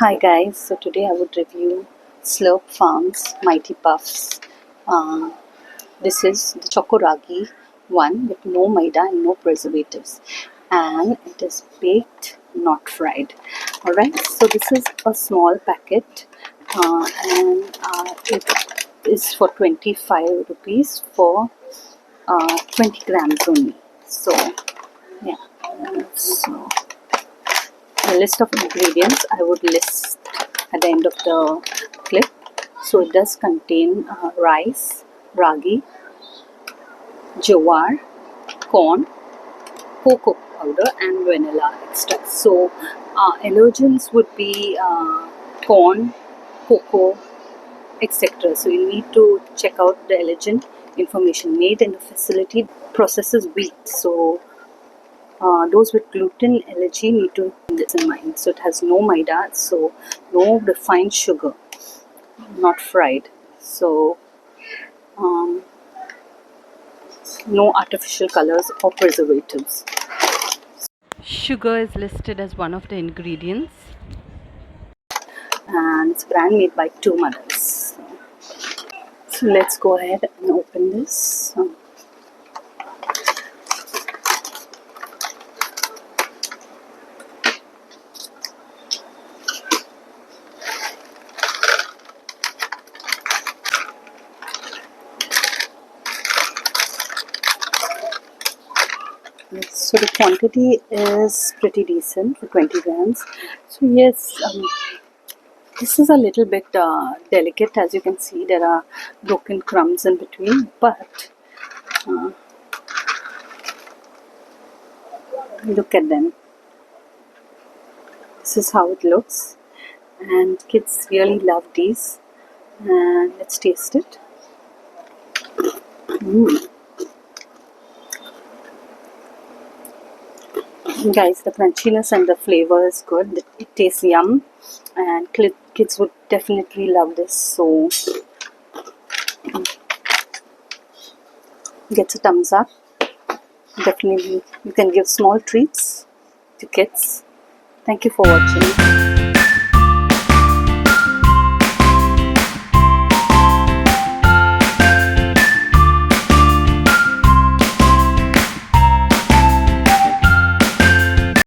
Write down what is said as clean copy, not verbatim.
Hi guys, so today I would review Slurpp Farms Mighty Puffs. Uh, this is the Choco Ragi one with no Maida and no preservatives, and it is baked, not fried. Alright, so this is a small packet, and it is for 25 rupees for 20 grams only. So yeah, so the list of ingredients I would list at the end of the clip. So it does contain rice, ragi, jowar, corn, cocoa powder and vanilla extract. So allergens would be corn, cocoa, etc. So you need to check out the allergen information. Made in a facility processes wheat. So those with gluten allergy need to keep this in mind. So it has no maida, so no refined sugar, not fried. So no artificial colors or preservatives. Sugar is listed as one of the ingredients, and it's brand made by two mothers. So let's go ahead and open this. So the quantity is pretty decent for 20 grams. So yes, this is a little bit delicate. As you can see, there are broken crumbs in between, but look at them. This is how it looks, and kids really love these. And let's taste it. Guys, the crunchiness and the flavor is good. It tastes yum, and kids would definitely love this. So gets a thumbs up. Definitely you can give small treats to kids. Thank you for watching.